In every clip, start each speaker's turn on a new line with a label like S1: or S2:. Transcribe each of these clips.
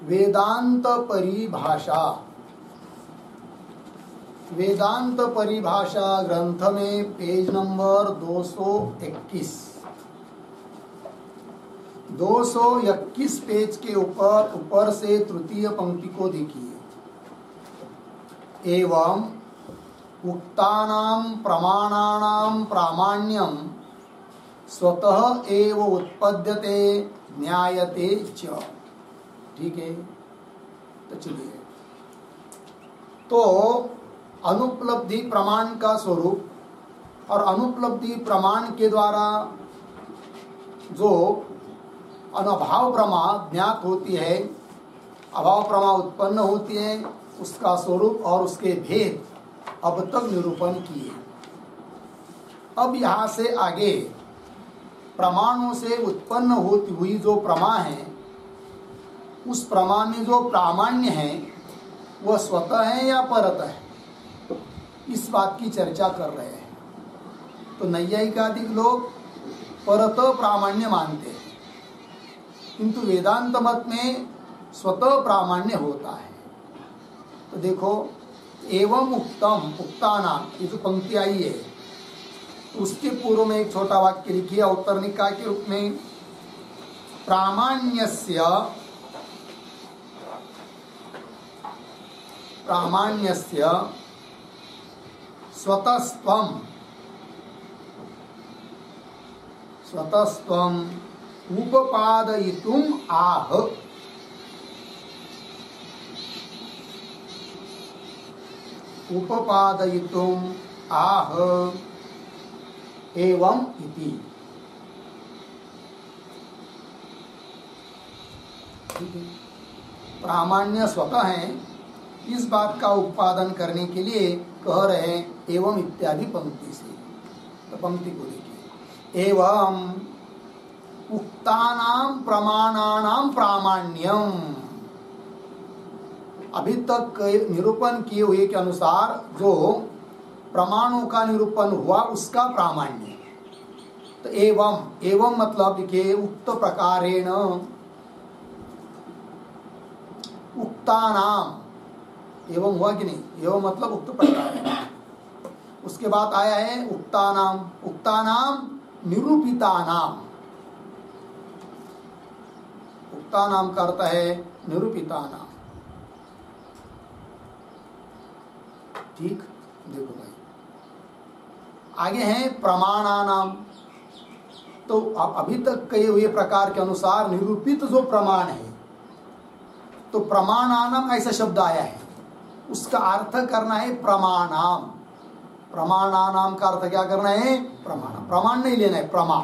S1: वेदांत परिभाषा। वेदांत परिभाषा ग्रंथ में पेज नंबर 221 पेज के ऊपर से तृतीय पंक्ति को देखिए। एवं उक्तानां प्रमाणानां प्रामाण्यं स्वतः एव उत्पद्यते ज्ञायते च। ठीक है, तो चलिए, तो अनुपलब्धि प्रमाण का स्वरूप और अनुपलब्धि प्रमाण के द्वारा जो अनभाव प्रमा ज्ञात होती है, अभाव प्रमा उत्पन्न होती है, उसका स्वरूप और उसके भेद अब तक निरूपण किए। अब यहाँ से आगे प्रमाणों से उत्पन्न होती हुई जो प्रमा है, उस प्रमा में जो प्रामाण्य है वह स्वतः है या परत है, इस बात की चर्चा कर रहे हैं। तो नैयायिकादिक लोग परत प्रामाण्य मानते हैं, किंतु वेदांत मत में स्वतः प्रामाण्य होता है। तो देखो, एवं उक्तम उक्तानां, ये जो पंक्ति आई है, तो उसके पूर्व में एक छोटा वाक्य लिखिए उत्तरनिकाय के रूप में। प्रामाण्यस्य स्वतस्त्वम् उपपादयितुम् आह। उपपादयितुम् आह एवं इति। प्रामाण्य स्वतः है, इस बात का उत्पादन करने के लिए कह रहे हैं एवं इत्यादि पंक्ति से। तो पंक्ति को देखिए। एवं उक्तानां प्रमाणानां प्रामाण्यम, अभी तक निरूपण किए हुए के अनुसार जो प्रमाणों का निरूपण हुआ उसका प्रामाण्य। तो एवं मतलब देखिए, उक्त प्रकारेण उक्तानां, एवं हुआ कि नहीं, एवं मतलब उक्त प्रकार। उसके बाद आया है उक्तानां निरूपितानां। उक्तानां का अर्थ है निरूपितानां। ठीक, देखो भाई, आगे है प्रमाणानां। तो अभी तक कहे हुए प्रकार के अनुसार निरूपित जो प्रमाण है, तो प्रमाणानां ऐसा शब्द आया है, उसका अर्थ करना है प्रमाणाम। प्रमाणानाम का अर्थ क्या करना है? प्रमाण नहीं लेना है, प्रमाण।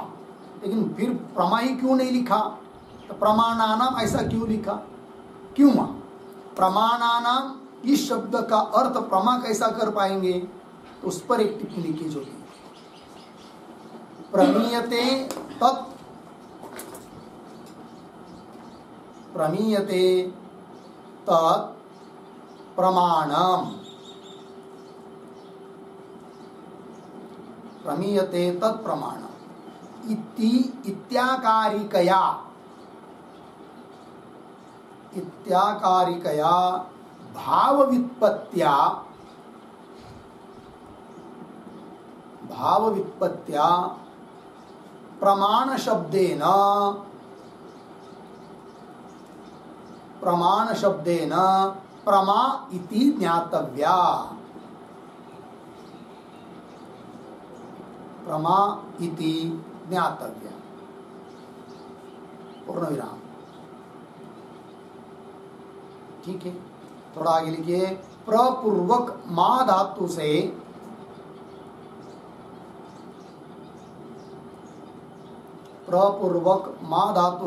S1: लेकिन फिर प्रमा ही क्यों नहीं लिखा? तो प्रमाणानाम ऐसा क्यों लिखा, क्यों? प्रमाणानाम इस शब्द का अर्थ प्रमा कैसा कर पाएंगे? तो उस पर एक टिप्पणी की जो प्रमीयते तत् प्रमाणम। प्रमीयते तत् प्रमाणम इत्याकारिकया भावव्युत्पत्त्या प्रमाण शब्देन प्रमा इति ज्ञातव्या। प्रमा इति ज्ञातव्या। पूर्ण विराम। ठीक है, थोड़ा आगे लिखिए। प्रपूर्वक मा धातु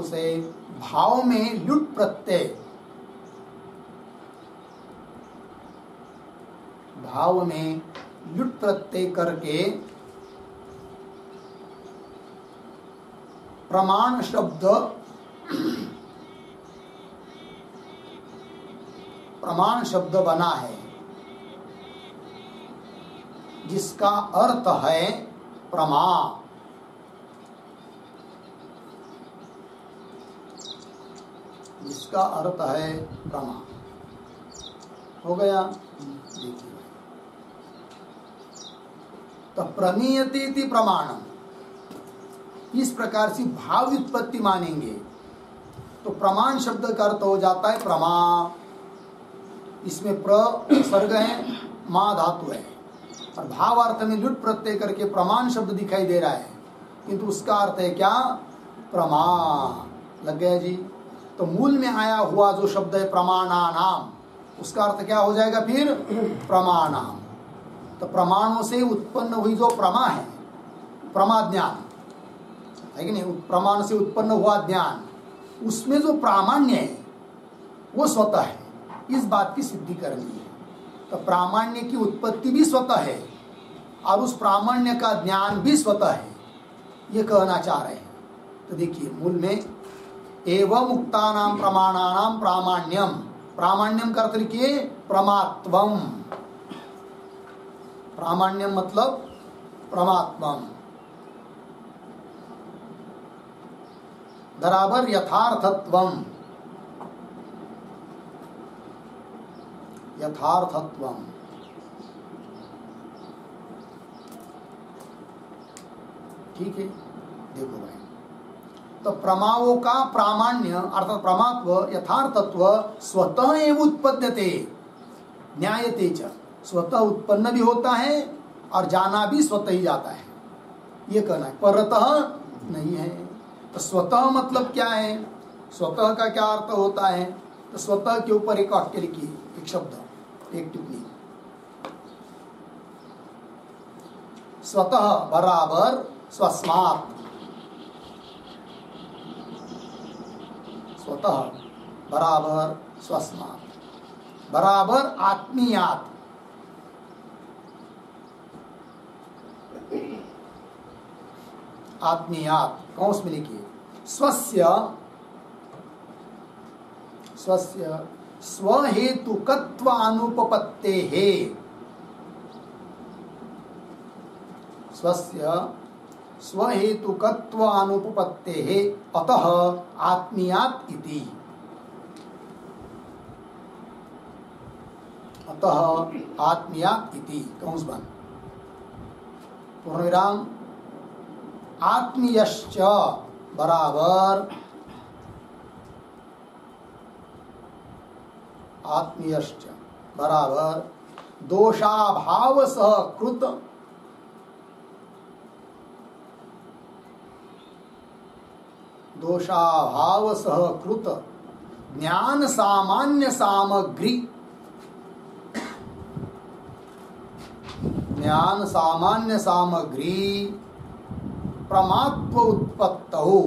S1: से भाव में लुट प्रत्यय, करके प्रमाण शब्द बना है, जिसका अर्थ है प्रमा। इसका अर्थ है प्रमा। हो गया। देखिए, तो प्रमीयते इति प्रमाणम, इस प्रकार से भाव व्युत्पत्ति मानेंगे तो प्रमाण शब्द का अर्थ हो जाता है प्रमा। इसमें प्र सर्ग है, मां धातु है, और भाव अर्थ में लुट प्रत्यय करके प्रमाण शब्द दिखाई दे रहा है, किंतु उसका अर्थ है क्या? प्रमा। लग गया जी। तो मूल में आया हुआ जो शब्द है प्रमाणानाम, उसका अर्थ क्या हो जाएगा फिर? प्रमाणाम। तो प्रमाणों से उत्पन्न हुई जो प्रमा है, प्रमा ज्ञान है कि नहीं, प्रमाण से उत्पन्न हुआ ज्ञान, उसमें जो प्रामाण्य है वो स्वतः है। इस बात की सिद्धि करनी है। तो प्रामाण्य की उत्पत्ति भी स्वतः है और उस प्रामाण्य का ज्ञान भी स्वतः है, ये कहना चाह रहे हैं। तो देखिए, मूल में एवं उक्तानाम प्रमाणानाम प्रामाण्यम, प्रामाण्यम का अर्थ लिखिए प्रमात्वम। प्रामाण्यम मतलब प्रमात्वम, बराबर यथार्थत्वम। यथार्थत्वम, ठीक है। देखो भाई, तो प्रमाओं का प्रामाण्य अर्थात प्रमात्व, यथार्थत्व स्वतः एव उत्पद्यते न्यायते च, स्वतः उत्पन्न भी होता है और जाना भी स्वतः ही जाता है, ये कहना है, परतः नहीं है। तो स्वतः मतलब क्या है? स्वतः का क्या अर्थ होता है? तो स्वतः के ऊपर एक वाक्य लिखिए, एक शब्द, एक टिप्पणी। स्वतः बराबर स्वस्मात्, स्वतः बराबर स्वस्मात्, बराबर आत्मीयात्, आत्मीयात् कौंस में लिखिए, स्वस्य, स्वस्य स्वहेतुकत्व अनुपपत्तेः, स्वस्य स्वहेतुकत्व अनुपपत्तेः अतः आत्मीयात् इति, अतः आत्मीयात् इति कंस बंद, पूर्णविराम, आत्मीयश्च बराबर, आत्मीयश्च बराबर दोषाभाव सह कृत, दोषाभाव सह कृत ज्ञान सामान्य सामग्री, ज्ञान सामान्य सामग्री प्रमात्व उत्पत्तौ,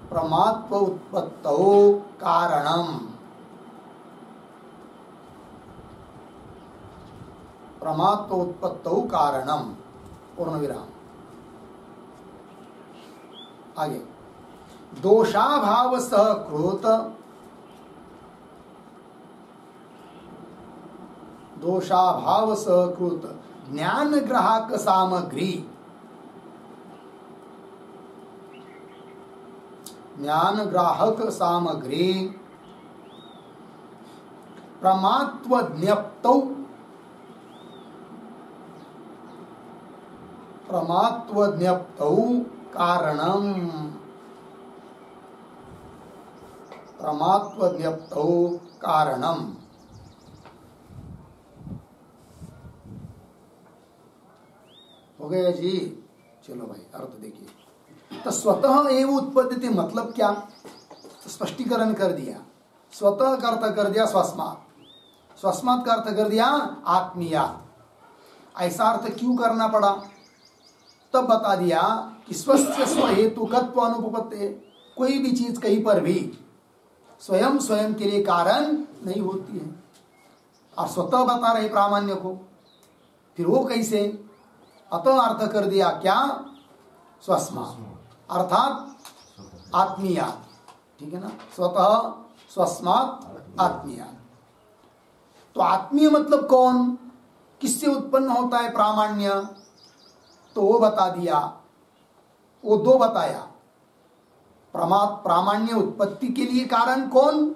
S1: प्रमात्व उत्पत्तौ कारणम, प्रमात्व उत्पत्तौ कारणम, पूर्णविराम। आगे, दोषाभाव सह कृत, दोषाभाव सह कृत ज्ञान ग्राहक सामग्री, ज्ञान ग्राहक सामग्री प्रमात्व ज्ञप्तौ, प्रमात्व ज्ञप्तौ कारणम, प्रमात्व ज्ञप्तौ कारणम। हो गया जी। चलो भाई, अर्थ देखिए। तो स्वतः एवं उत्पत्ति मतलब क्या? तो स्पष्टीकरण कर दिया। स्वतः का अर्थ कर दिया स्वस्मात्, स्वस्मात् का अर्थ कर दिया आत्मीयात्। ऐसा अर्थ क्यों करना पड़ा? तब बता दिया कि स्वस्य स्वहेतुकत्व अनुपपत्ति, कोई भी चीज कहीं पर भी स्वयं स्वयं के लिए कारण नहीं होती है, और स्वतः बता रहे प्रामाण्य को, फिर वो कैसे? अतः अर्थ कर दिया क्या? स्वस्मात् अर्थात आत्मीयात्, ठीक है ना, स्वतः स्वस्मात् आत्मीयात्। तो आत्मीय मतलब कौन, किससे उत्पन्न होता है प्रामाण्य? तो वो बता दिया, वो दो बताया, प्रामाण्य उत्पत्ति के लिए कारण कौन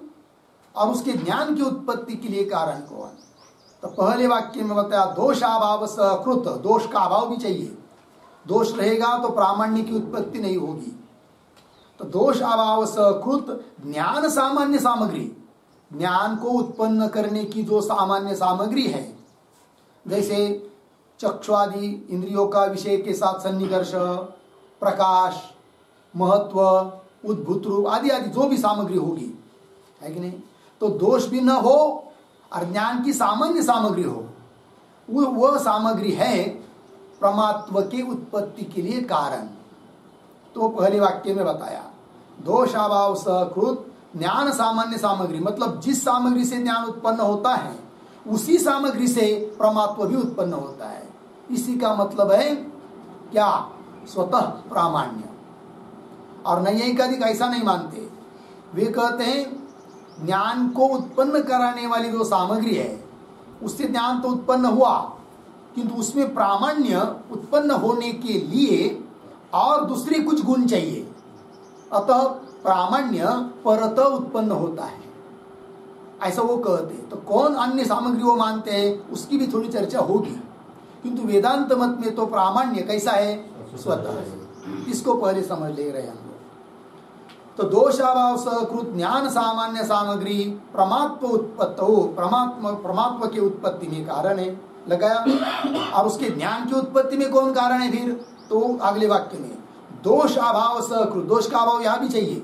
S1: और उसके ज्ञान की उत्पत्ति के लिए कारण कौन। तो पहले वाक्य में बताया दोषाभाव सकृत, दोष का अभाव भी चाहिए, दोष रहेगा तो प्रामाण्य की उत्पत्ति नहीं होगी। तो दोष अभाव सकृत ज्ञान सामान्य सामग्री, ज्ञान को उत्पन्न करने की जो सामान्य सामग्री है, जैसे चक्षुआदि इंद्रियों का विषय के साथ सन्निकर्ष, प्रकाश, महत्व, उद्भूत रूप आदि आदि जो भी सामग्री होगी, है कि नहीं, तो दोष भी न हो और ज्ञान की सामान्य सामग्री हो, वह सामग्री है प्रमात्व के उत्पत्ति के लिए कारण। तो पहले वाक्य में बताया दोषाभाव सकृत ज्ञान सामान्य सामग्री, मतलब जिस सामग्री से ज्ञान उत्पन्न होता है उसी सामग्री से प्रमात्व भी उत्पन्न होता है। इसी का मतलब है क्या, स्वतः प्रामाण्य। और नैयायिक ऐसा नहीं मानते, वे कहते हैं ज्ञान को उत्पन्न कराने वाली जो सामग्री है उससे ज्ञान तो उत्पन्न हुआ, किंतु उसमें प्रामाण्य उत्पन्न होने के लिए और दूसरे कुछ गुण चाहिए, अतः प्रामाण्य परतः उत्पन्न होता है, ऐसा वो कहते हैं। तो कौन अन्य सामग्री वो मानते हैं उसकी भी थोड़ी चर्चा होगी, किंतु वेदांत मत में तो प्रामाण्य कैसा है, स्वतः है। इसको पहले समझ ले रहे हैं हम लोग। तो दोषाभाव सकृत ज्ञान सामान्य सामग्री प्रमात्व उत्पत्तो, प्रमात्व के उत्पत्ति में कारण है, लगाया। और उसके ज्ञान की उत्पत्ति में कौन कारण है फिर, तो अगले वाक्य में दोष अभाव सकृत, दोष का अभाव यहां भी चाहिए,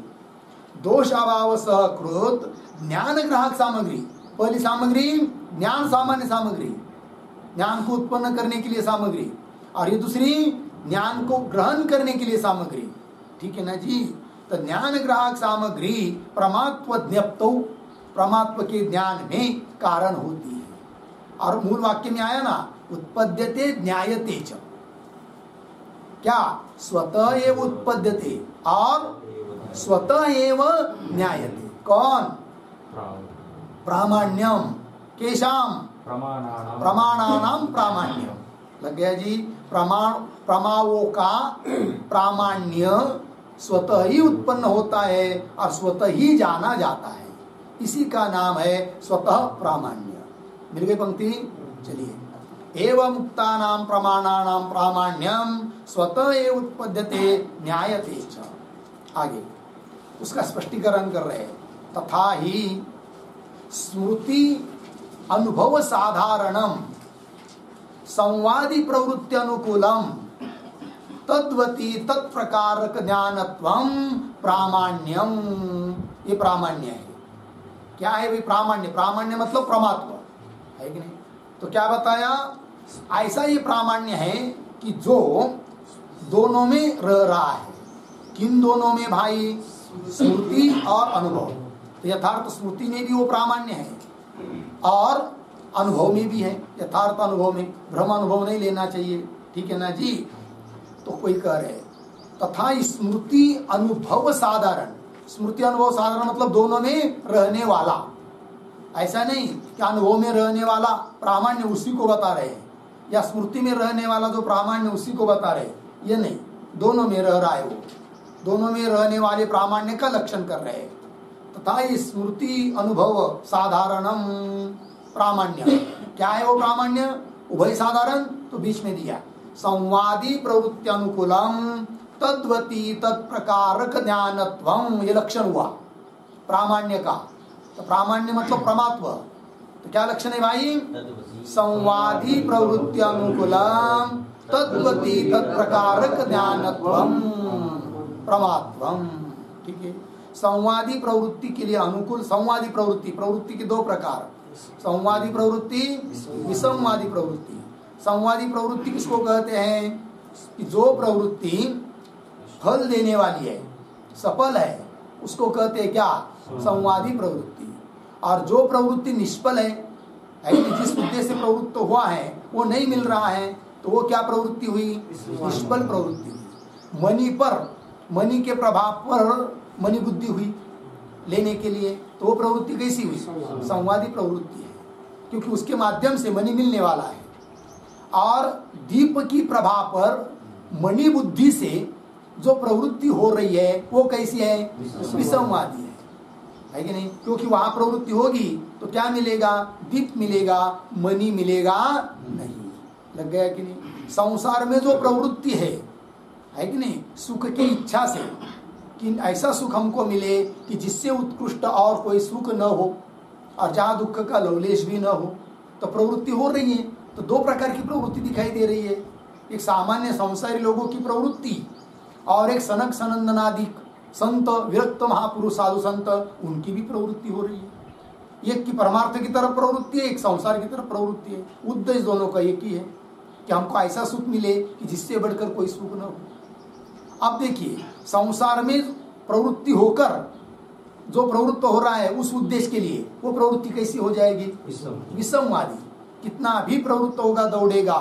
S1: दोष अभाव सकृत ज्ञान ग्राहक सामग्री, पहली सामग्री ज्ञान सामान्य सामग्री, ज्ञान को उत्पन्न करने के लिए सामग्री, और ये दूसरी ज्ञान को ग्रहण करने के लिए सामग्री, ठीक है ना जी। तो ज्ञान ग्राहक सामग्री प्रमात्व ज्ञप्तो, प्रमात्व के ज्ञान में कारण होती है। और मूल वाक्य में आया ना, उत्पद्यते ज्ञायते च, क्या, स्वतः एव उत्पद्यते और स्वतः एव ज्ञायते। कौन, प्रामाण्यम, केशाम, प्रमाणानाम प्रामाण्यम। लग गया जी, प्रमाओं का प्रामाण्य स्वतः ही उत्पन्न होता है और स्वतः ही जाना जाता है, इसी का नाम है स्वतः प्रामाण्य। मिल गई पंक्ति, चलिए। एवं मुक्तानां प्रमाणानां प्रामाण्यम स्वतः एव उत्पद्यते न्यायते च। आगे उसका स्पष्टीकरण कर रहे हैं। तथा ही स्मृति अनुभव साधारणम संवादी प्रवृत्ति अनुकूलम तद्वती तत्प्रकारक ज्ञानत्वम प्रामाण्यम। ये प्रामाण्य है। क्या है भी प्रामाण्य, प्रामाण्य मतलब प्रमात्व है कि नहीं। तो क्या बताया, ऐसा ये प्रामाण्य है कि जो दोनों में रह रहा है। किन दोनों में भाई, स्मृति और अनुभव। तो यथार्थ स्मृति में भी वो प्रामाण्य है और अनुभव में भी है, यथार्थ अनुभव में, भ्रम अनुभव नहीं लेना चाहिए, ठीक है ना जी। तो कोई कह रहे तथा स्मृति अनुभव साधारण, स्मृति अनुभव साधारण मतलब दोनों में रहने वाला, ऐसा नहीं कि अनुभव में रहने वाला प्रामाण्य उसी को बता रहे हैं, या स्मृति में रहने वाला जो प्रामाण्य उसी को बता रहे हैं, ये नहीं, दोनों में रह रहा है वो, दोनों में रहने वाले प्रामाण्य का लक्षण कर रहे हैं। तथा स्मृति अनुभव साधारणम प्रामाण्य, क्या है वो प्रामाण्य, उभय साधारण, तो बीच में दिया संवादी प्रवृत्ति अनुकूलम तद्वती तत्प्रकारक ज्ञानत्वम, ये लक्षण हुआ प्रामाण्य का। तो प्रामाण्य मतलब प्रमात्व, तो क्या लक्षण है भाई, संवादी प्रवृत्ति अनुकूलम तद्वती तत्प्रकारक ज्ञानत्वम प्रमात्वम, ठीक है। संवादी प्रवृत्ति के लिए अनुकूल, संवादी प्रवृत्ति, प्रवृत्ति के दो प्रकार, संवादी प्रवृत्ति, विसंवादी प्रवृत्ति। संवादी प्रवृत्ति किसको कहते हैं कि जो प्रवृत्ति फल देने वाली है, सफल है, उसको कहते हैं क्या, संवादी प्रवृत्ति। और जो प्रवृत्ति निष्फल है, जिस उद्देश्य से प्रवृत्त हुआ है वो नहीं मिल रहा है, तो वो क्या प्रवृत्ति हुई, निष्फल प्रवृत्ति हुई। मणि पर, मणि के प्रभाव पर मणि बुद्धि हुई लेने के लिए, तो वो प्रवृत्ति कैसी हुई, संवादी प्रवृत्ति है, क्योंकि उसके माध्यम से मणि मिलने वाला है। और दीप की प्रभा पर मणि बुद्धि से जो प्रवृत्ति हो रही है वो कैसी है? विसंवादी है कि नहीं? क्योंकि वहां प्रवृत्ति होगी तो क्या मिलेगा? दीप मिलेगा, मणि मिलेगा नहीं। लग गया कि नहीं? संसार में जो प्रवृत्ति है कि नहीं, सुख की इच्छा से कि ऐसा सुख हमको मिले कि जिससे उत्कृष्ट और कोई सुख न हो और जहां दुख का लवलेश भी न हो, तो प्रवृत्ति हो रही है। तो दो प्रकार की प्रवृत्ति दिखाई दे रही है, एक सामान्य संसारी लोगों की प्रवृत्ति और एक सनक सनंदनादि संत विरक्त महापुरुष साधु संत उनकी भी प्रवृत्ति हो रही है। एक की परमार्थ की तरफ प्रवृत्ति है, एक संसार की तरफ प्रवृत्ति है। उद्देश्य दोनों का एक ही है कि हमको ऐसा सुख मिले कि जिससे बढ़कर कोई सुख न हो। अब देखिए, संसार में प्रवृत्ति होकर जो प्रवृत्त हो रहा है उस उद्देश्य के लिए, वो प्रवृत्ति कैसी हो जाएगी? विसंवादी। कितना भी प्रवृत्त होगा, दौड़ेगा,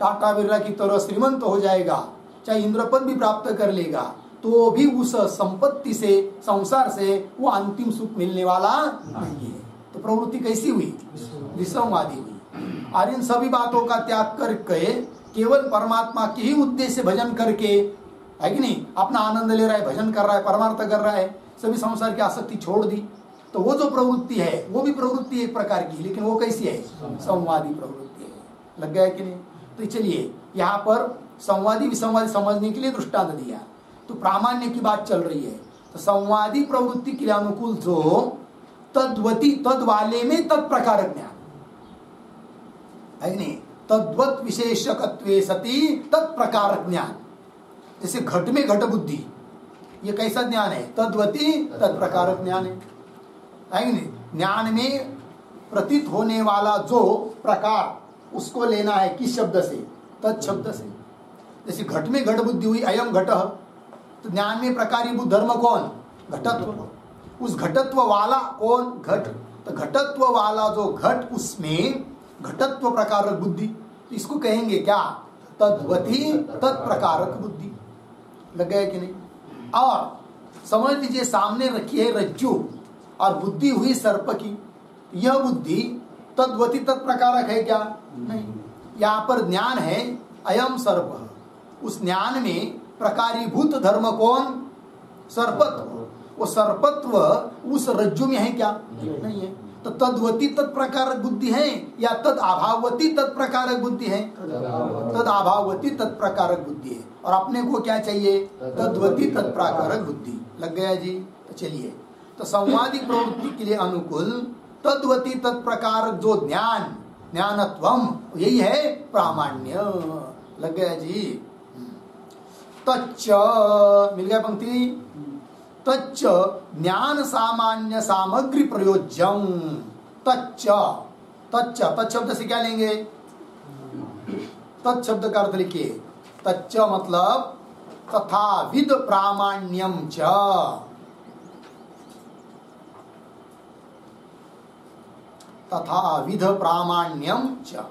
S1: टाटा बिरला की तरह श्रीमंत हो जाएगा, चाहे इंद्रपद भी प्राप्त कर लेगा, तो भी उस संपत्ति से, संसार से वो अंतिम सुख मिलने वाला नहीं है। तो प्रवृत्ति कैसी हुई? विसंवादी हुई। और इन सभी बातों का त्याग करके केवल परमात्मा के ही उद्देश्य से भजन करके, है कि नहीं, अपना आनंद ले रहा है, भजन कर रहा है, परमार्थ कर रहा है, सभी संसार की आसक्ति छोड़ दी, तो वो जो प्रवृत्ति है वो भी प्रवृत्ति एक प्रकार की, लेकिन वो कैसी है? संवादी प्रवृत्ति है। लग गया कि नहीं? तो चलिए, यहाँ पर संवादी विसंवादी समझने के लिए दृष्टांत दिया। तो प्रामाण्य की बात चल रही है, तो संवादी प्रवृत्ति के लिए अनुकूल जो तद्वती, तद वाले में तत्प्रकार ज्ञान है कि नहीं, तद्वत विशेषकत्वे सती तत्प्रकार ज्ञान। जैसे घट में घट बुद्धि, ये कैसा ज्ञान है? तद्वती तत्प्रकार ज्ञान है कि नहीं? ज्ञान में प्रतीत होने वाला जो प्रकार, उसको लेना है किस शब्द से? तत् शब्द से। जैसे घट में घट बुद्धि हुई, अयम घट, तो ज्ञान में प्रकारीभूत धर्म कौन? घटत्व। उस घटत्व वाला कौन? घट। तो घटत्व वाला जो घट, उसमें घटत्व प्रकारक बुद्धि, तो इसको कहेंगे क्या? तद्वती तत्प्रकारक बुद्धि। लग गया कि नहीं? और समझ लीजिए, सामने रखी है रज्जु और बुद्धि हुई सर्प की, यह बुद्धि तद्वती तत्प्रकारक है क्या? नहीं। यहाँ पर ज्ञान है अयम सर्प, उस ज्ञान में प्रकारीभूत धर्म कौन? सर्पत्व। वो सर्पत्व उस रज्जु में है क्या? नहीं है। तो तद्वती तत्प्रकारक बुद्धि है या तद अभाववती तत्प्रकारक बुद्धि है? तद अभाववती तत्प्रकारक बुद्धि है। और अपने को क्या चाहिए? तद्वती तत्प्रकारक बुद्धि। लग गया जी? तो चलिए, तो संवादी प्रवृत्ति के लिए अनुकूल तद्वती तत्प्रकार जो ज्ञान, ज्ञानत्वम, यही है प्रामाण्य। लग गया जी? तच्च, मिल गया पंक्ति? तच्च ज्ञान सामान्य सामग्री प्रयोज्यम। तच्च, तच्च, तच्च शब्द से क्या लेंगे? तत् शब्द का अर्थ लिखिए। तच्च मतलब तथाविध प्रामाण्यम च। तथाविध प्रामाण्यम च।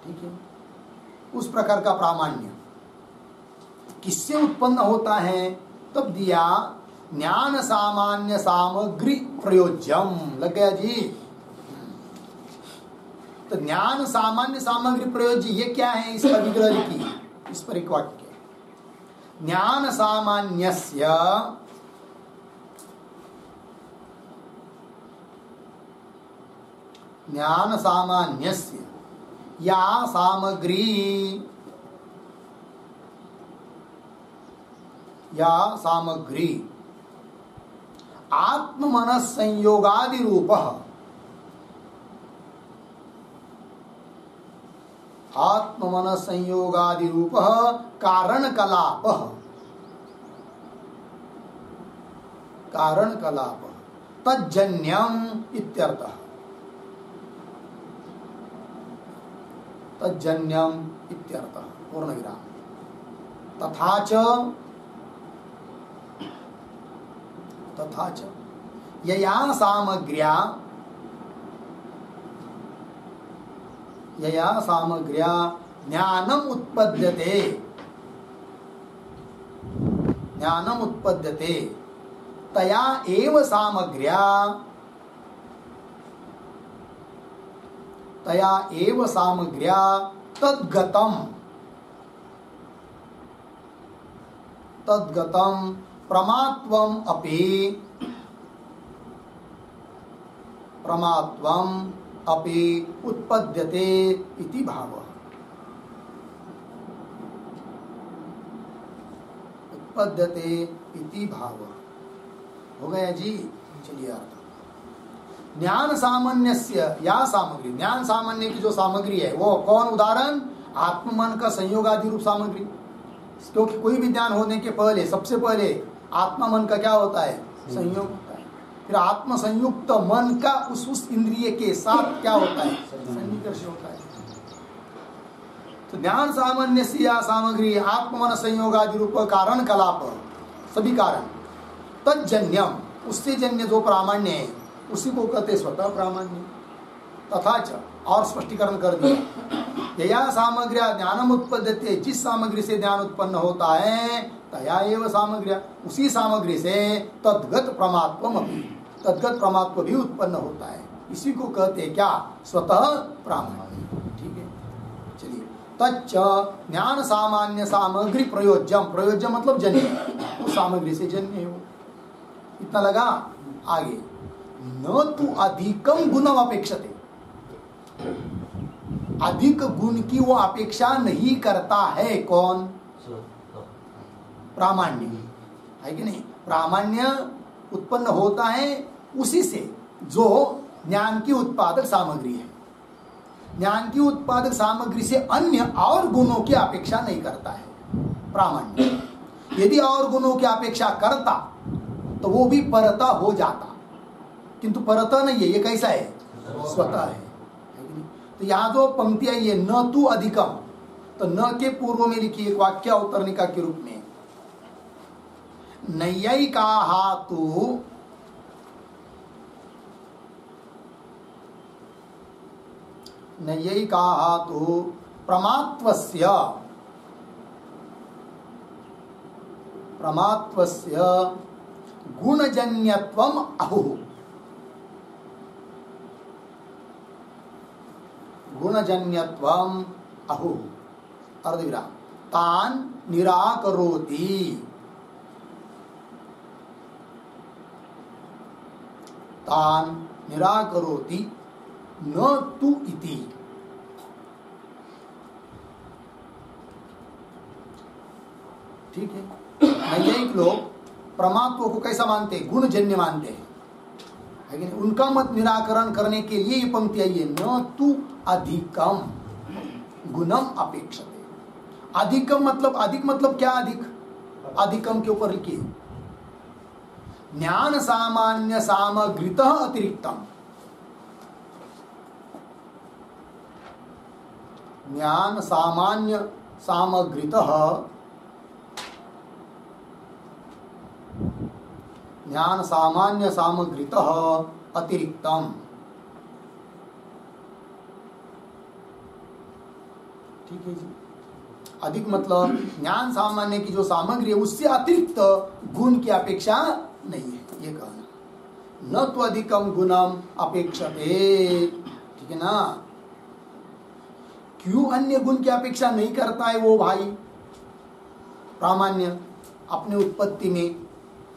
S1: ठीक है? उस प्रकार का प्रामाण्य किससे उत्पन्न होता है? तब दिया ज्ञान सामान्य सामग्री प्रयोज्यम। लग गया जी? तो ज्ञान सामान्य सामग्री प्रयोज्य, ये क्या है? इसका विग्रह लिखिए, इस पर एक वाक्य। ज्ञान सामान्यस्य ज्ञान सामान्यस्य या सामग्री, या सामग्री आत्म मनस संयोगादि रूप, आत्म मनस संयोगादि रूप कारण कलाप, कारण कलाप तज्जन्यम इत्यर्थः। तज्जन्यम इत्यर्थः पूर्ण विराम। तथा च, तथा च यया सामग्र्या, यया सामग्र्या ज्ञानम उत्पद्यते, ज्ञानम उत्पद्यते तया एव सामग्र्या, तया एव सामग्र्या तद्गतम, तद्गतम प्रमात्वम अपि उत्पद्यते इति भावः। उत्पद्यते इति भावः हो गया जी। चलिए अर्थ। ज्ञान सामान्यस्य या सामग्री, ज्ञान सामान्य की जो सामग्री है वो कौन? उदाहरण आत्म मन का संयोग आदि रूप सामग्री। क्योंकि कोई भी ज्ञान होने के पहले सबसे पहले आत्मा मन का क्या होता है? संयोग होता है। फिर आत्म संयुक्त मन का उस इंद्रिय के साथ क्या होता है? सन्निकर्ष होता है। तो ज्ञान सामान्य से या सामग्री आत्म मन संयोग आदि रूप कारण कलाप सभी कारण तज्जन्यम उससे जन्य जो प्रामाण्य है उसी को कहते स्वतः प्रामाण्य। तथा च और स्पष्टीकरण कर दिया, यया सामग्र्या ज्ञानम उत्पद्यते, जिस सामग्री से ज्ञान उत्पन्न होता है तया एव सामग्र्या, उसी सामग्री से तद्गत प्रमात्वम अपि, तद्गत प्रमात्व भी उत्पन्न होता है। इसी को कहते क्या? स्वतः प्रामाण्य। ठीक है, चलिए। तच्च ज्ञान सामान्य सामग्री प्रयोज्यम, प्रयोज्य मतलब जन्य, उस सामग्री से जन्य हो। इतना लगा। आगे न तु अधिकम गुणम अपेक्षते, अधिक गुण की वो अपेक्षा नहीं करता है। कौन? प्रामाण्य है कि नहीं? प्रामाण्य उत्पन्न होता है उसी से जो ज्ञान की उत्पादक सामग्री है। ज्ञान की उत्पादक सामग्री से अन्य और गुणों की अपेक्षा नहीं करता है प्रामाण्य। यदि और गुणों की अपेक्षा करता तो वो भी परता हो जाता, किंतु परता नहीं है। ये कैसा है? स्वतः है। तो यहाँ जो पंक्ति आई है न तु अधिकम, तो न के पूर्व में लिखी एक वाक्य अवतरणिका के रूप में, नैयायिकाः तु प्रमात्वस्य गुणजन्यत्वम आहुः, गुणजन्यत्वम आहुः अर्धविराम तान निराकरोति, तान निराकरोति न तु इति। ठीक है। नैयायिक लोग प्रमात्व को कैसा मानते हैं? गुणजन्य मानते हैं, है कि नहीं? उनका मत निराकरण करने के लिए ये पंक्ति आई है, न तु अधिकम गुणम अपेक्षते। अधिकम मतलब, अधिक मतलब क्या? अधिक, अधिकम के ऊपर लिखिए ज्ञान सामान्य सामग्रीतः अतिरिक्तम, ज्ञान सामान्य सामग्रीतः, ज्ञान सामान्य सामग्रीतः अतिरिक्तम। ठीक है जी। अधिक मतलब ज्ञान सामान्य की जो सामग्री है उससे अतिरिक्त गुण की अपेक्षा नहीं है, ये कहना। न तो अधिकम गुणम अपेक्षते, ठीक है ना? क्यों अन्य गुण की अपेक्षा नहीं करता है वो भाई? प्रामाण्य अपने उत्पत्ति में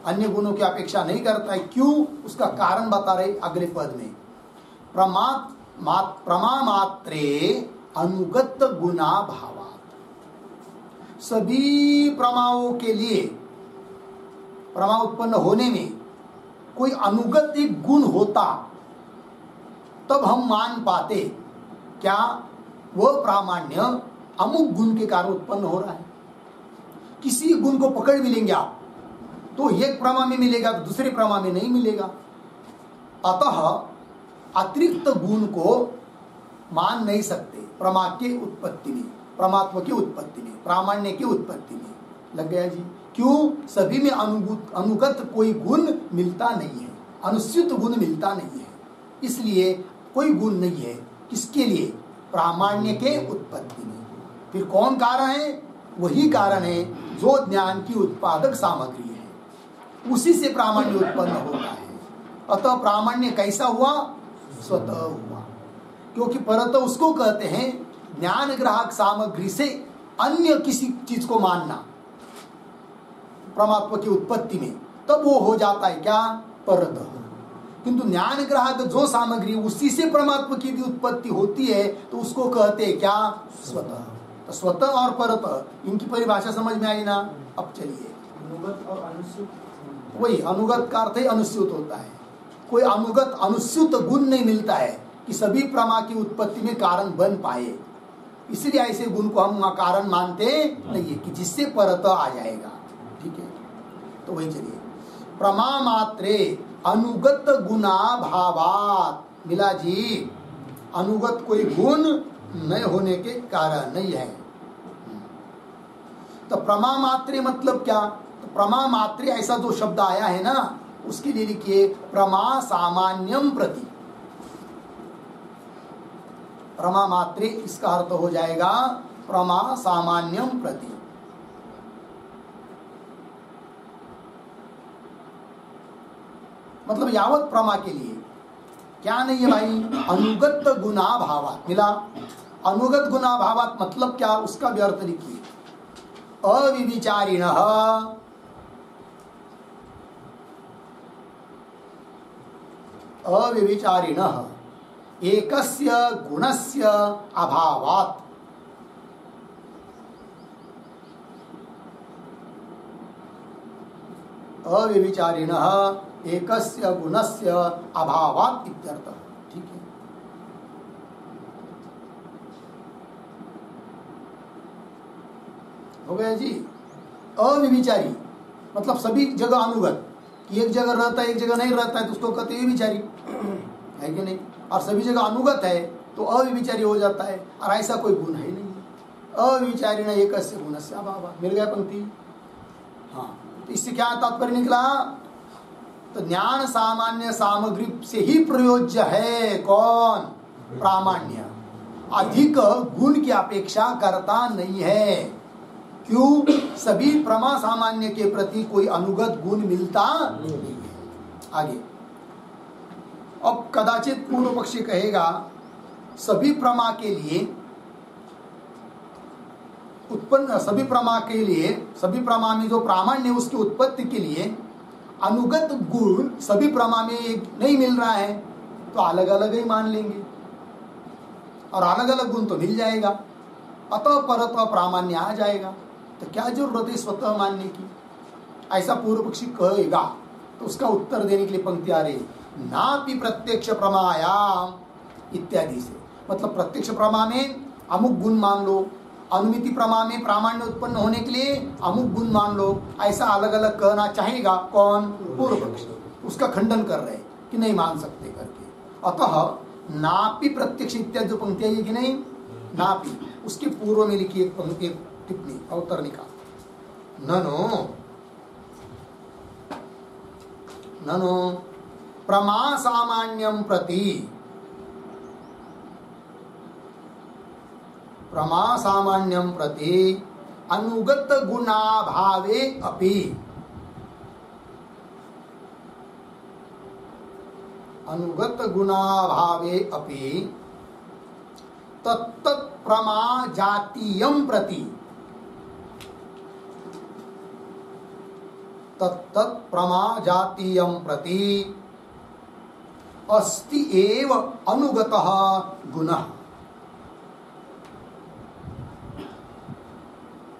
S1: अन्य गुणों की अपेक्षा नहीं करता है, क्यों? उसका कारण बता रहे अगले पद में। प्रमा मात्रे अनुगत गुणा भावात्, सभी प्रमाओं के लिए प्रमा उत्पन्न होने में कोई अनुगत एक गुण होता तब हम मान पाते क्या वह प्रामाण्य अमुक गुण के कारण उत्पन्न हो रहा है। किसी गुण को पकड़ भी लेंगे आप तो एक प्रमा में मिलेगा तो दूसरे प्रमा में नहीं मिलेगा। अतः अतिरिक्त गुण को मान नहीं सकते प्रमा के उत्पत्ति में, परमात्मा की उत्पत्ति में, प्रामाण्य की उत्पत्ति में। लग गया जी? क्यों? सभी में अनुगत कोई गुण मिलता नहीं है, अनुस्यूत गुण मिलता नहीं है, इसलिए कोई गुण नहीं है। किसके लिए? प्रामाण्य के उत्पत्ति में। फिर कौन कारण है? वही कारण है जो ज्ञान की उत्पादक सामग्री है, उसी से प्रामाण्य उत्पन्न होता है। अतः प्रामाण्य कैसा हुआ? स्वतः हुआ। क्योंकि परत उसको कहते हैं ज्ञान ग्राहक सामग्री से अन्य किसी चीज को मानना। परमात्मा की उत्पत्ति में, तब वो हो जाता है क्या? परतः। किंतु ज्ञान ग्राहक जो सामग्री उसी से परमात्मा की भी उत्पत्ति होती है तो उसको कहते हैं क्या? स्वतः। तो स्वतः और परतः इनकी परिभाषा समझ में आई ना? अब चलिए,
S2: अनुगत और अनुस्यूत,
S1: वही अनुगत का अर्थ ही अनुस्यूत होता है। कोई अनुगत अनुस्यूत गुण नहीं मिलता है कि सभी प्रमा की उत्पत्ति में कारण बन पाए, इसलिए ऐसे गुण को हम कारण मानते नहीं है कि जिससे परतः आ जाएगा। ठीक है, तो वही चलिए, प्रमा मात्रे अनुगत गुणा भावात। मिला जी, अनुगत कोई गुण न होने के कारण नहीं है। तो प्रमा मात्रे मतलब क्या? तो प्रमा मात्रे ऐसा जो शब्द आया है ना, उसके लिए लिखिए प्रमा सामान्यम प्रति। प्रमा मात्रे इसका अर्थ हो जाएगा प्रमा सामान्यम प्रति। मतलब यावत प्रमा के लिए क्या नहीं है भाई? अनुगत गुणा भावात। मिला? अनुगत गुणा भावात मतलब क्या? उसका भी अर्थ लिखिए, अविविचारिणः अविविचारिणः एकस्य गुणस्य अभावात्। अविविचारिणः एकस्य गुणस्य अभावात् इत्यर्थः। ठीक है, हो गया जी। अविविचारी मतलब सभी जगह अनुगत, कि एक जगह रहता है एक जगह नहीं रहता है तो उसको कहते हैं विचारी, है कि नहीं? और सभी जगह अनुगत है तो अविचारी हो जाता है, और ऐसा कोई गुण है नहीं। अविचारी न एकस्य गुणस्य अभावात्। मिल गया पंक्ति? हाँ, तो इससे क्या तात्पर्य निकला? तो ज्ञान सामान्य सामग्री से ही प्रयोज्य है कौन? प्रामाण्य। अधिक गुण की अपेक्षा करता नहीं है। क्यों? सभी प्रमा सामान्य के प्रति कोई अनुगत गुण मिलता नहीं है। आगे, अब कदाचित पूर्व पक्षी कहेगा सभी प्रमा के लिए उत्पन्न, सभी प्रमा के लिए, सभी प्रमा में जो प्रामाण्य उसकी उत्पत्ति के लिए अनुगत गुण सभी प्रमा में नहीं मिल रहा है, तो अलग अलग ही मान लेंगे और अलग अलग गुण तो मिल जाएगा, अतः परतः प्रामाण्य आ जाएगा। तो क्या जरूरत है स्वतः मानने की? ऐसा पूर्व पक्षी कहेगा तो उसका उत्तर देने के लिए पंक्ति आ रही, नापि प्रत्यक्ष प्रमायाम इत्यादि से। मतलब प्रत्यक्ष प्रमा में अमुक गुण मान लो, अनुमिति प्रमा में प्रामाण्य उत्पन्न होने के लिए अमुक गुण मान लो, ऐसा अलग अलग कहना चाहेगा कौन? पूर्व पक्षी। उसका खंडन कर रहे कि नहीं मान सकते करके। अतः नापि प्रत्यक्ष इत्यादि जो पंक्ति है कि नहीं, नापि उसके पूर्व में लिखी एक पंक्ति, टिप्पणी अवतरणिका, ननो ननो प्रमा सामान्यम प्रति, प्रमा सामान्यम प्रति अनुगत गुणाभावे अपि, अनुगत गुणाभावे अपि तत्तत् प्रमा जातीयं प्रति, तत्तत् प्रमा जातीयं प्रति अस्ति एव अनुगतः गुणः,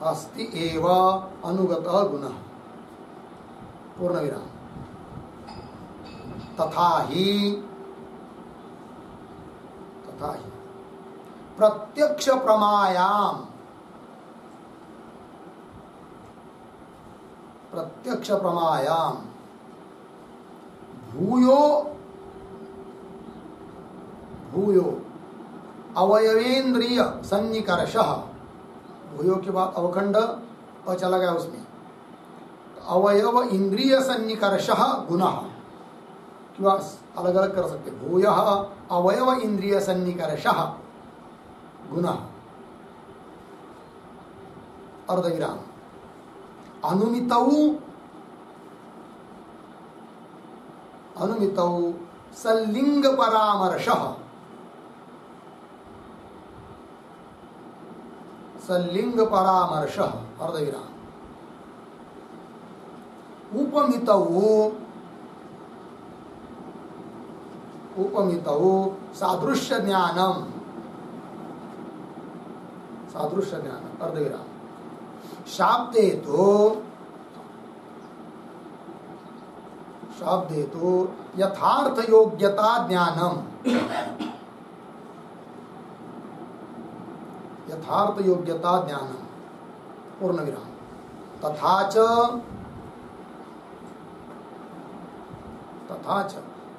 S1: अस्ति एव अनुगतः गुणः। पूर्ण विराम। तथा ही प्रत्यक्ष प्रमायाम, प्रत्यक्ष प्रमायाम भूयो भूयो अवयवेन्द्रिय सन्निकर्षः, भूयो के बाद अवखंड चला गया उसमें, अवयव इंद्रिय सन्निकर्षः गुणः, क्यों अलग अलग कर सकते, भूयः अवयव इंद्रिय सन्निकर्षः गुणः। अर्धविराम। अनुमितौ अनुमितौ सल्लिंग परामर्शः, सल्लिंग परामर्शः। अर्धविराम। उपमितौ सादृश्य ज्ञानम अर्धविराम शाब्दे तो यथार्थ योग्यता ज्ञानम पूर्ण विराम तथा च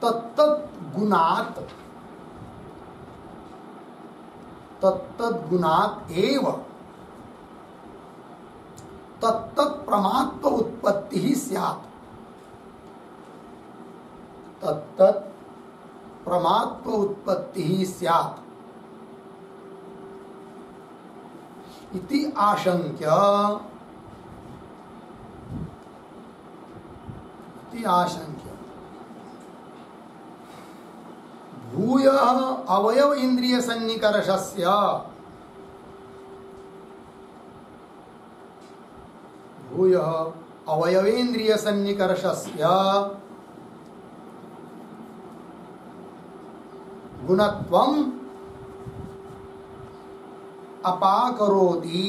S1: तत्तद्गुणात् एव तत्तत् प्रमात्व उत्पत्ति ही स्यात् तत्तत् प्रमात्व उत्पत्ति ही स्यात् इति आशंक्य भूयः अवयव इंद्रिय सन्निकर्षस्य अवयवेन्द्रिय सन्निकर्षस्य गुणत्वम् अपाकरोति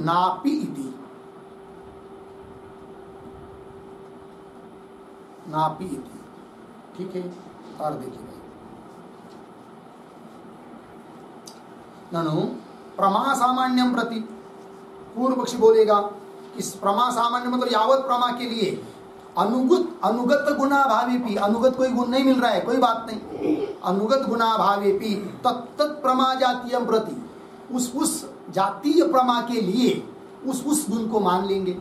S1: नापि इति ठीक है। और देखिए ननु प्रमा सामान्यम प्रति पूर्व पक्षी बोलेगा कि प्रमा सामान्य मतलब यावत प्रमा के लिए अनुगत गुणाभावेपि अनुगत कोई गुण नहीं मिल रहा है, कोई बात नहीं, अनुगत गुणाभावेपि तत्त प्रमा जातीयम प्रति उस जातीय प्रमा के लिए उस गुण को मान लेंगे।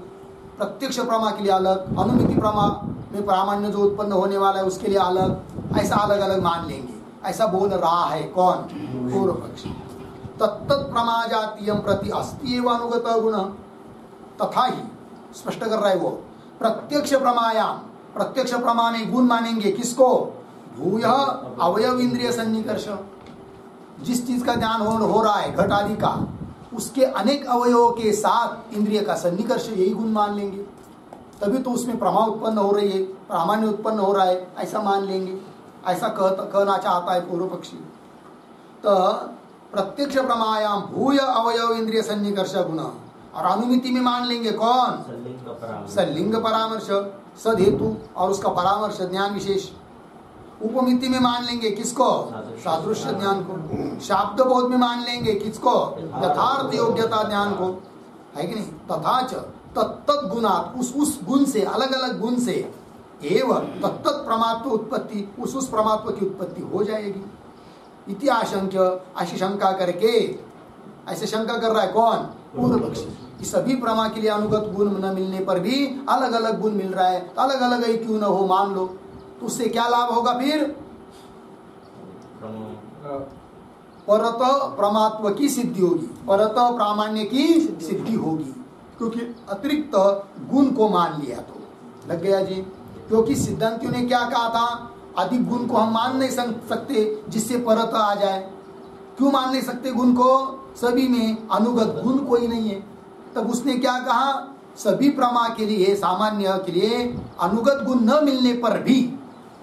S1: प्रत्यक्ष प्रमा के लिए अलग, अनुमिति प्रमा में प्रामाण्य जो उत्पन्न होने वाला है उसके लिए अलग, ऐसा अलग अलग मान लेंगे। ऐसा बोल रहा है कौन? पूर्व पक्षी। तत्त प्रमा जातीयम प्रति अस्ति एव अनुगत गुण, तथा ही स्पष्ट कर रहा है वो प्रत्यक्ष प्रमायाम, प्रत्यक्ष प्रमा में गुण मानेंगे किसको? भूय अवयव इंद्रिय सन्निकर्ष, जिस चीज का ज्ञान हो रहा है घट आदि का, उसके अनेक अवयवों के साथ इंद्रिय का सन्निकर्ष, यही गुण मान लेंगे। तभी तो उसमें प्रमा उत्पन्न हो रही है, प्रामाण्य उत्पन्न हो रहा है, ऐसा मान लेंगे। ऐसा कहना चाहता है पूर्व पक्षी। तो प्रत्यक्ष प्रमायाम भूय अवयव इंद्रिय सन्निकर्ष गुण, और अनुमिति में मान लेंगे कौन? सलिंग परामर्श, सद हेतु और उसका परामर्श ज्ञान विशेष। उपमिति में मान लेंगे किसको? सादृश्य ज्ञान को। शाब्द बोध में मान लेंगे किसको? यथार्थ योग्यता ज्ञान को, है कि नहीं? तथा च तत्त गुणात्, उस गुण से, अलग अलग गुण से, एवं तत्त प्रमात्व उत्पत्ति, उस प्रमात्व की उत्पत्ति हो जाएगी। इति आशंक्य, ऐसी शंका करके, ऐसे शंका कर रहा है कौन? पूर्व पक्षी। कि सभी प्रमा के लिए अनुगत गुण न मिलने पर भी अलग अलग गुण मिल रहा है, अलग अलग ही क्यों न हो, मान लो, तो उससे क्या लाभ होगा फिर? परत प्रमात्व की सिद्धि होगी, परत प्रामाण्य की सिद्धि होगी, क्योंकि अतिरिक्त गुण को मान लिया। तो लग गया जी, क्योंकि सिद्धांतियों ने क्या कहा था? अधिक गुण को हम मान नहीं सकते जिससे परत आ जाए। क्यों मान नहीं सकते गुण को? सभी में अनुगत गुण कोई नहीं है। तब उसने क्या कहा? सभी प्रमा के लिए, सामान्य के लिए अनुगत गुण न मिलने पर भी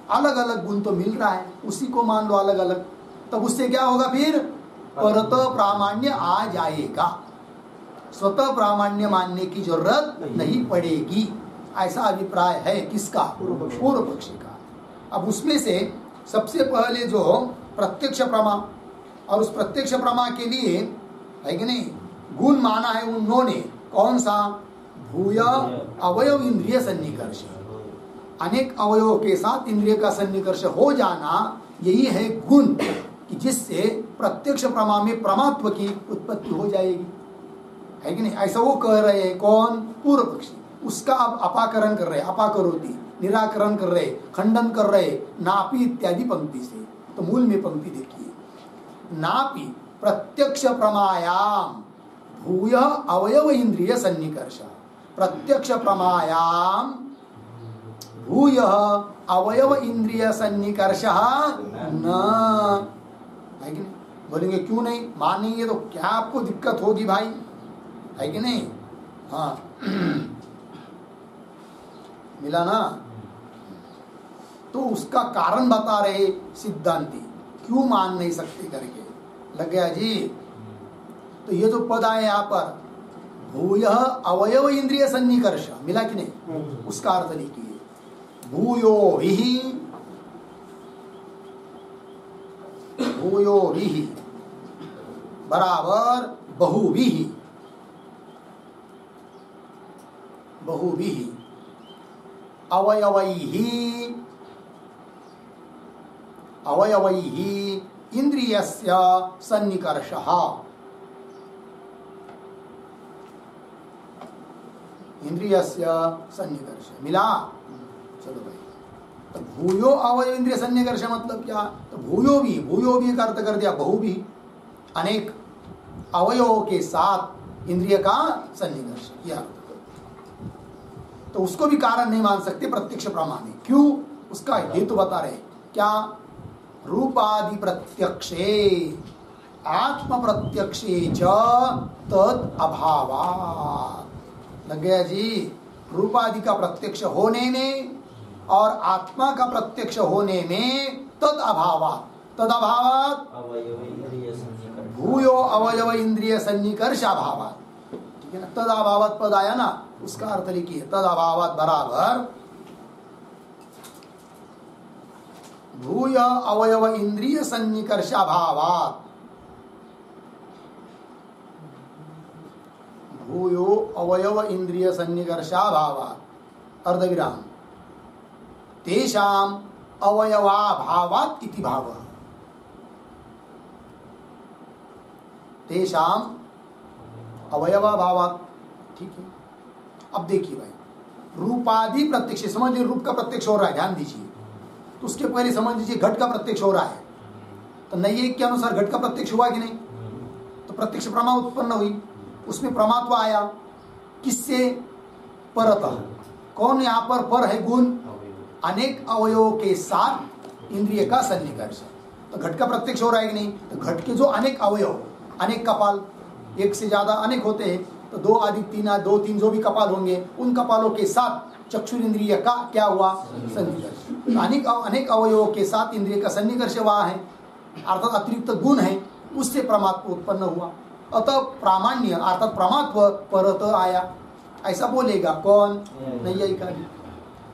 S1: अलग अलग गुण तो मिल रहा है, उसी को मान लो अलग अलग। तब उससे क्या होगा फिर? परत प्रामाण्य आ जाएगा, स्वतः प्रामाण्य मानने की जरूरत नहीं पड़ेगी। ऐसा अभिप्राय है किसका? पूर्व पक्षी का। अब उसमें से सबसे पहले जो प्रत्यक्ष प्रमा, और उस प्रत्यक्ष प्रमा के लिए, है कि नहीं, गुण माना है उन्होंने कौन सा? भूय अवयव इंद्रिय सन्निकर्ष, अनेक अवयवों के साथ इंद्रिय का सन्निकर्ष हो जाना, यही है गुण, कि जिससे प्रत्यक्ष प्रमा में प्रमात्व की उत्पत्ति हो जाएगी, है कि नहीं? ऐसा वो कह रहे हैं कौन? पूर्व पक्षी। उसका अब अपाकरण कर रहे, अपाकरोति, निराकरण कर रहे, खंडन कर रहे, नापी इत्यादि पंक्ति से। तो मूल में पंक्ति देखिए, नापि प्रत्यक्ष प्रमायाम भूय अवयव इंद्रिय सन्निकर्ष, प्रत्यक्ष प्रमायाम भूय अवयव इंद्रिय सन्निकर्ष न, है कि नहीं? बोलेंगे क्यों नहीं, मानेंगे तो क्या आपको दिक्कत होगी भाई, है कि नहीं? हाँ मिला ना? तो उसका कारण बता रहे सिद्धांती, क्यों मान नहीं सकते करके। लग गया जी? तो ये जो पद आए यहाँ पर, भूय अवयव इंद्रिय सन्निकर्ष, मिला कि नहीं? उसका अर्थ लिखिए, भूयो ही, भूयो ही बराबर बहुविहि, बहुविहि अवयवैहि, अवयवैहि इंद्रियस्य सन्निकर्षः, इंद्रियस्य सन्निकर्ष। मिला? चलो भाई, तो भूयो अवयव इंद्रिय सन्निकर्ष मतलब क्या? तो भूयो भी का अर्थ कर दिया बहु भी, अनेक अवयवों के साथ इंद्रिय का सन्निकर्ष, यह अर्थ। तो उसको भी कारण नहीं मान सकते प्रत्यक्ष प्रमाण में। क्यों? उसका हेतु बता रहे। क्या? रूपादि प्रत्यक्षे आत्म प्रत्यक्षे च तद अभावात्। लग गया जी? रूपादि का प्रत्यक्ष होने में और आत्मा का प्रत्यक्ष होने में तद अभावात्, तद अभावात् भूयो अवयव इंद्रिय सन्निकर्ष अभावात्, ठीक है ना? तद अभावात् पद आया ना, उसका अर्थ लिखिए, तद अभावात् बराबर भूय अवयव इंद्रिय सन्निकर्ष अभावात्, भूयो अवयव इंद्रिय सन्निकर्षाभावात् अर्धविराम तेषाम अवयवाभावात् इति भावः, तेषाम अवयवाभावात्। ठीक है, अब देखिए भाई, रूपादि प्रत्यक्ष, समझ लीजिए रूप का प्रत्यक्ष हो रहा है, ध्यान दीजिए। तो उसके पहले समझ लीजिए घट का प्रत्यक्ष हो रहा है, तो नैयायिक के अनुसार घट का प्रत्यक्ष हुआ कि नहीं? तो प्रत्यक्ष प्रमा उत्पन्न हुई, उसमें प्रमात्व आया, किससे? परतः। कौन यहाँ पर पर है? गुण, अनेक अवयवों के साथ इंद्रिय का सन्निकर्ष। तो घट का प्रत्यक्ष हो रहा है कि नहीं? तो घट के जो अनेक अवयव, अनेक कपाल, एक से ज्यादा अनेक होते हैं, तो दो आदि तीन, दो तीन जो भी कपाल होंगे, उन कपालों के साथ चक्षुर इंद्रिय का क्या हुआ? सन्निकर्ष। अनेक अवयवों के साथ इंद्रिय का सन्निकर्ष हुआ है, अर्थात अतिरिक्त गुण है, उससे प्रमात्व उत्पन्न हुआ। अतः प्रामाण्य अर्थात प्रमात्व परत आया, ऐसा बोलेगा कौन? नैयायिक।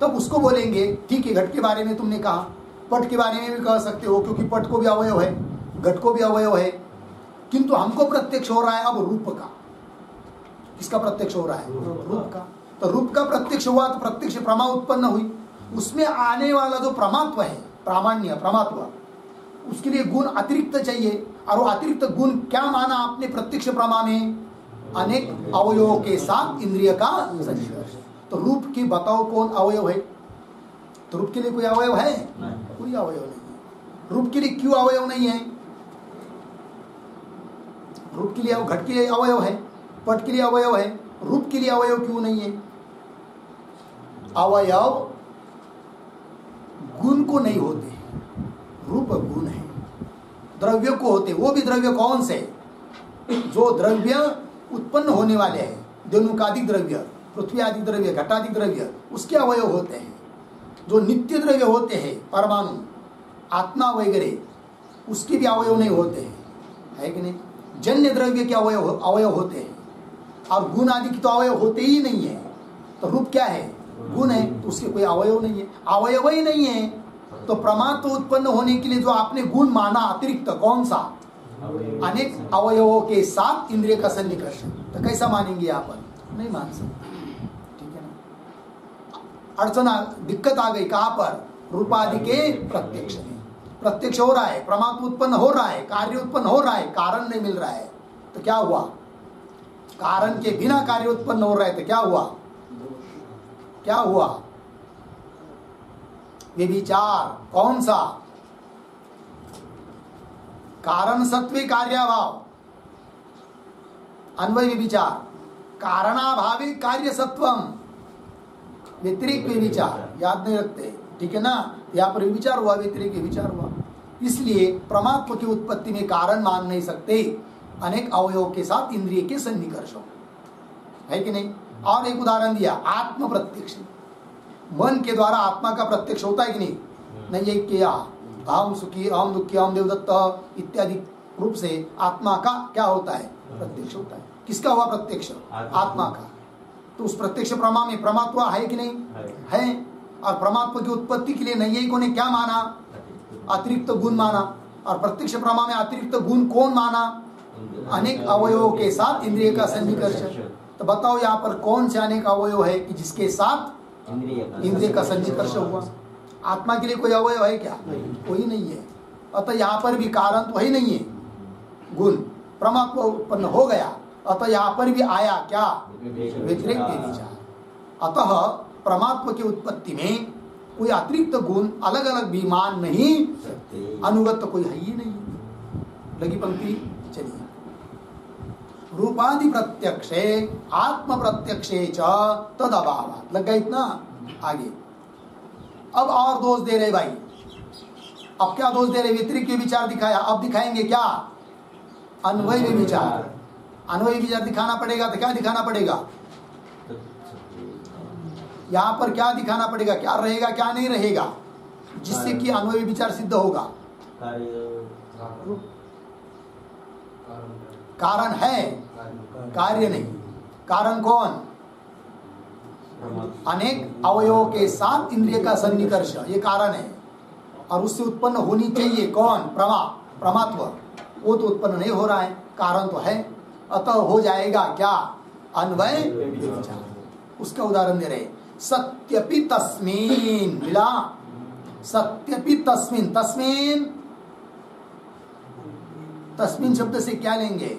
S1: तब उसको बोलेंगे ठीक है, घट के बारे में तुमने कहा, पट के बारे में भी कह सकते हो, क्योंकि पट को भी अवयव है, घट को भी अवयव है, किंतु हमको प्रत्यक्ष हो रहा है अब रूप का। किसका प्रत्यक्ष हो रहा है? रूप का। तो रूप का प्रत्यक्ष हुआ तो प्रत्यक्ष प्रमा उत्पन्न हुई, उसमें आने वाला जो प्रमात्व है, प्रामाण्य प्रमात्व, उसके लिए गुण अतिरिक्त चाहिए। और वो अतिरिक्त गुण क्या माना आपने प्रत्यक्ष प्रमा में? अनेक अवयवों के साथ इंद्रिय का सन्निकर्ष। तो रूप की बताओ कौन अवयव है? तो रूप के लिए कोई अवयव है? कोई अवयव नहीं है। रूप के लिए क्यों अवयव नहीं है? रूप के लिए, घट के लिए अवयव है, पट के लिए अवयव है, रूप के लिए अवयव क्यों नहीं है? अवयव गुण को नहीं होते, रूप गुण है, द्रव्य को होते। वो भी द्रव्य कौन से? जो द्रव्य उत्पन्न होने वाले हैं, देनुकादिक द्रव्य, पृथ्वी आदि द्रव्य, घटादि द्रव्य, उसके अवयव होते हैं। जो नित्य द्रव्य होते हैं, परमाणु, आत्मा वगैरह, उसके भी अवयव नहीं होते हैं, है कि नहीं? जन्य द्रव्य के अवयव होते हैं, और गुण आदि की तो अवयव होते ही नहीं है। तो रूप क्या है? गुण है, तो उसके कोई अवयव नहीं है। अवयव ही नहीं है तो प्रमात्व उत्पन्न होने के लिए जो आपने गुण माना अतिरिक्त, कौन सा? अनेक अवयवों के साथ इंद्रिय का सन्निकर्ष, तो कैसा मानेंगे यहाँ पर? नहीं मान सकते। ठीक है ना? अड़चन, दिक्कत आ गई कहाँ पर? रूपादि के प्रत्यक्ष में। प्रत्यक्ष हो रहा है, प्रमात्व उत्पन्न हो रहा है, कार्य उत्पन्न हो रहा है, कारण नहीं मिल रहा है, तो क्या हुआ? कारण के बिना कार्य उत्पन्न हो रहा है, तो क्या हुआ? क्या हुआ? व्यभिचार। कौन सा? कारण सत्वे कार्याभाव, अन्वय व्यभिचार। कारणाभावे कार्य सत्वम, व्यतिरिक्त व्यभिचार। याद नहीं रखते, ठीक है ना? यहाँ पर व्यभिचार हुआ, व्यतिरिक्त व्यभिचार हुआ। इसलिए परमात्मा की उत्पत्ति में कारण मान नहीं सकते अनेक अवयवों के साथ इंद्रिय के सन्निकर्ष है कि नहीं। और एक उदाहरण दिया आत्म प्रत्यक्ष, मन के द्वारा आत्मा का प्रत्यक्ष होता है कि नहीं ये किया अहम सुखी अहम दुखी अहम देवदत्त इत्यादि रूप से आत्मा का क्या होता है प्रत्यक्ष होता है। किसका हुआ प्रत्यक्ष आत्मा का। तो उस प्रत्यक्ष प्रमा में परमात्मा है कि नहीं है। और परमात्मा की उत्पत्ति के लिए नैयायिकों ने क्या माना अतिरिक्त गुण माना। और प्रत्यक्ष प्रमा में अतिरिक्त गुण कौन माना अनेक अवयवों के साथ इंद्रिय का सन्निकर्ष। तो बताओ यहाँ पर कौन से अनेक अवयव है कि जिसके साथ इंद्रिय का सन्निकर्ष हुआ। आत्मा के लिए कोई अवयव है क्या कोई नहीं है। अतः यहाँ पर भी कारण तो ही नहीं है गुण परमात्मा उत्पन्न हो गया। अतः यहाँ पर भी आया क्या व्यतिरेक विचार। अतः परमात्मा की उत्पत्ति में कोई अतिरिक्त गुण अलग अलग भी मान नहीं अनुगत तो कोई है ही नहीं। लगी पंक्ति चलिए। रूपादि प्रत्यक्षे आत्म प्रत्यक्षे च तद अभाव। लग गया इतना आगे। अब और दोष दे रहे भाई। अब क्या दोष दे रहे व्यतिरिक्त विचार दिखाया। अब दिखाएंगे क्या अन्वय विचार। अन्वय विचार दिखाना पड़ेगा तो क्या दिखाना पड़ेगा यहाँ पर क्या दिखाना पड़ेगा क्या रहेगा क्या नहीं रहेगा जिससे कि अन्वय विचार सिद्ध होगा। कारण है कार्य नहीं। कारण कौन अनेक अवयवों के साथ इंद्रिय का सन्निकर्ष ये कारण है। और उससे उत्पन्न होनी चाहिए कौन परमात्मा। वो तो उत्पन्न नहीं हो रहा है कारण तो है। अतः हो जाएगा क्या अन्वय विचार। उसका उदाहरण दे रहे सत्यपि तस्मिन मिला। सत्यपि तस्मिन तस्मिन तस्मिन शब्द से क्या लेंगे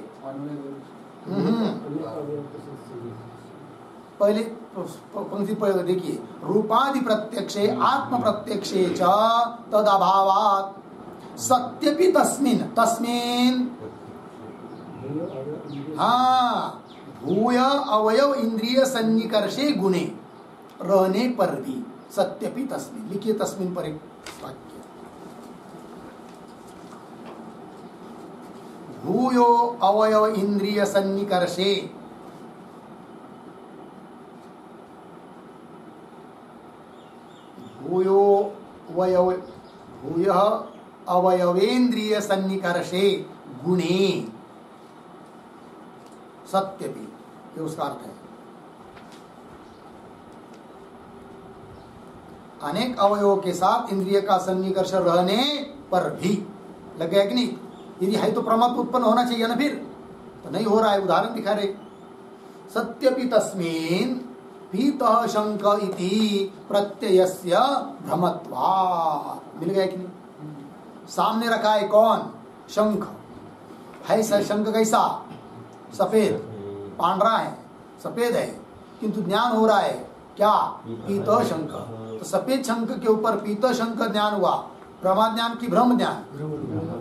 S1: पहले पंक्ति पर देखिए रूपादि प्रत्यक्षे आत्म प्रत्यक्षे च तद अभावात् सत्यपि तस्मिन तस्मिन हाँ भूय अवयव इंद्रिय सन्निकर्षे गुणे रहने पर भी सत्यपि तस्मिन। लिखिए तस्मिन पर एक वाक्य भूयो अवयव इंद्रिय सन्निकर्षे भूयो भूय अवयवेन्द्रिय सन्निकर्षे गुणे सत्यपि ये उसका अर्थ है। अनेक अवयवों के साथ इंद्रिय का सन्निकर्ष रहने पर भी लग गया कि नहीं। यदि है तो परमात्मा उत्पन्न होना चाहिए ना फिर तो नहीं हो रहा है। उदाहरण दिखा रहे सत्यपि तस्मिन् पीतः शंख इति प्रत्ययस्य भ्रमत्वात्। मिल गया कि नहीं। सामने रखा है कौन शंख है। शंख कैसा सफेद पांडरा है सफेद है किंतु ज्ञान हो रहा है क्या पीतः शंख। तो सफेद शंख के ऊपर पीतः शंख ज्ञान हुआ प्रमा ज्ञान की भ्रम ज्ञान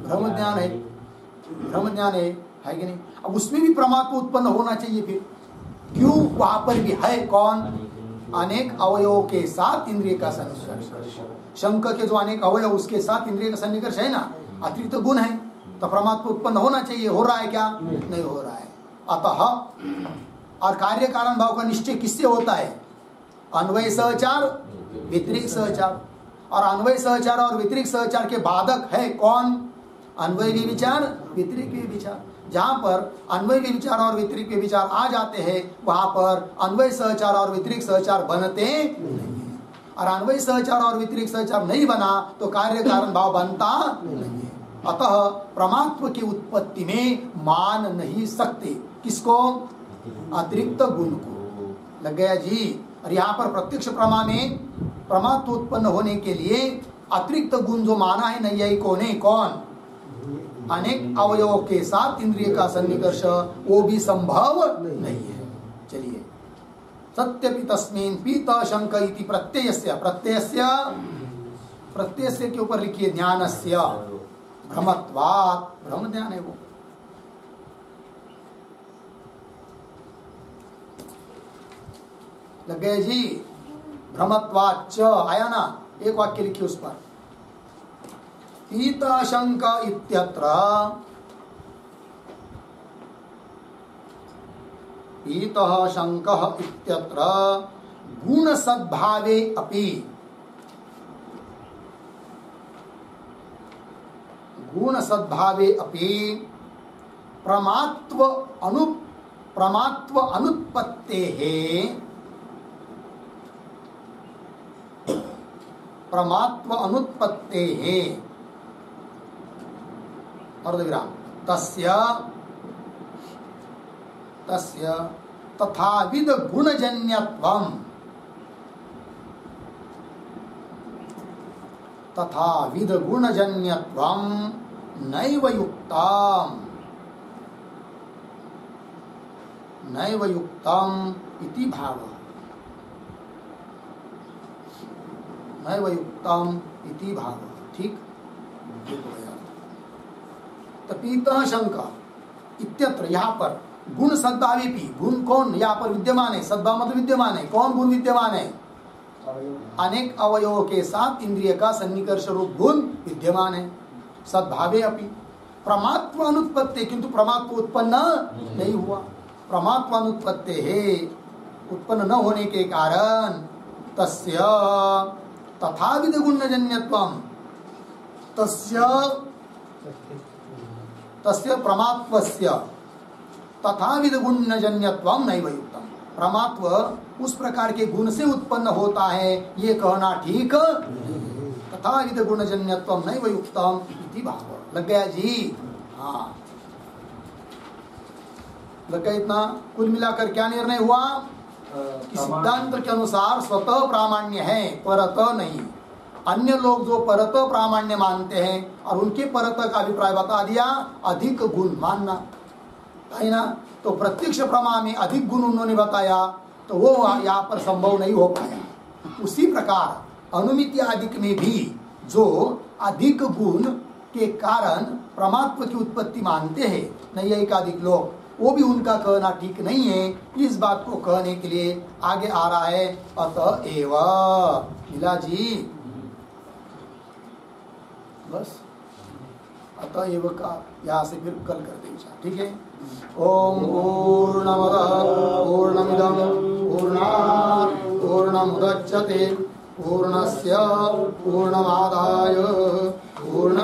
S1: भ्रम ज्ञान है कि नहीं। अब उसमें भी परमात्मा उत्पन्न होना चाहिए फिर क्यों वहां पर भी है कौन अनेक अवयवों के साथ इंद्रिय का सन्निकर्ष। शंख के जो अनेक अवयव उसके साथ इंद्रिय का सन्निकर्ष है ना अतिरिक्त गुण है तो परमात्मा उत्पन्न होना चाहिए। हो रहा है क्या नहीं हो रहा है। अतः और कार्य कारण भाव का निश्चय किससे होता है अन्वय सहचार व्यतिरिक्त सहचार। और अन्वय सहचार और व्यतिरिक्त सहचार के बाधक है कौन अन्वय विचार व्यतिरिक्त विचार। जहां पर अन्वय विचार और व्यतिरिक्त विचार आ जाते हैं वहां पर अन्वय सहचार और व्यतिरिक्त सहचार बनते नहीं है। और अन्वय सहचार और व्यतिरिक्त सहचार नहीं बना तो कार्य कारण भाव बनता नहीं है। अतः परमात्मा की उत्पत्ति में मान नहीं सकते किसको अतिरिक्त गुण को। लग गया जी। और यहाँ पर प्रत्यक्ष प्रमा में परमात्मा उत्पन्न होने के लिए अतिरिक्त गुण जो माना है नैयायिकों ने कौन अनेक अवयवों के साथ इंद्रिय का सन्निकर्ष वो भी संभव नहीं है। चलिए सत्यपि तस्मिन् पीतः शंख इति प्रत्ययस्य प्रत्ययस्य के ऊपर लिखिए ज्ञानस्य भ्रमत्वात् भ्रम ज्ञान है वो। लग गए जी। भ्रमत्वाच्च आया ना एक वाक्य लिखिए उस पर। पीतः शंक इत्यत्र पीतः शंकः इत्यत्र गुण सद्भावे अपि प्रमात्व अनुत्पत्तेः अर्धविराम तस्य तथाविध गुणजन्यत्वम् नैव युक्तम् इति भावः। ठीक। तो पीतः शंका इत्यत्र यहाँ पर गुण सद्भावे भी, गुण कौन यहाँ पर विद्यमान है? सद्भाव मतलब विद्यमान है। कौन गुण विद्यमान है? अनेक अवयवों के साथ इंद्रिय का सन्निकर्ष रूप गुण विद्यमान है। सद्भावे अपि प्रमात्व अनुत्पत्ति, किंतु प्रमात्व उत्पन्न नहीं हुआ। प्रमात्व अनुत्पत्ति है, उत्पन्न न होने के कारण तस्य तथाविध गुणजन्यत्वम्, तस्य प्रमात्वस्य तथाविध गुणजन्यत्वम् नैव युक्तम्। प्रमात्व उस प्रकार के गुण से उत्पन्न होता है, ये कहना ठीक। तथाविध गुणजन्यत्वम् नैव युक्तम् इति भाव। लग गया जी? हाँ, लग गया इतना? कुल मिलाकर क्या निर्णय हुआ कि सिद्धांत के अनुसार स्वतः प्रामाण्य है, परतः नहीं। अन्य लोग जो परतः प्रामाण्य मानते हैं और उनके परतः का अभिप्राय बता दिया अधिक गुण मानना है ना। तो प्रत्यक्ष प्रमा में अधिक गुण उन्होंने बताया, तो वो यहाँ पर संभव नहीं हो पाया। उसी प्रकार अनुमिति आदिक में भी जो अधिक गुण के कारण प्रमात्व की उत्पत्ति मानते हैं नैयायिकादिक लोग, वो भी उनका कहना ठीक नहीं है। इस बात को कहने के लिए आगे आ रहा है अतएव। मिला जी? बस अतएव का यहाँ से फिर कल कर देंगे, ठीक है। ओम पूर्णमदः पूर्णमिदं पूर्णात् पूर्णमुदच्यते पूर्णस्य पूर्णमादाय पूर्ण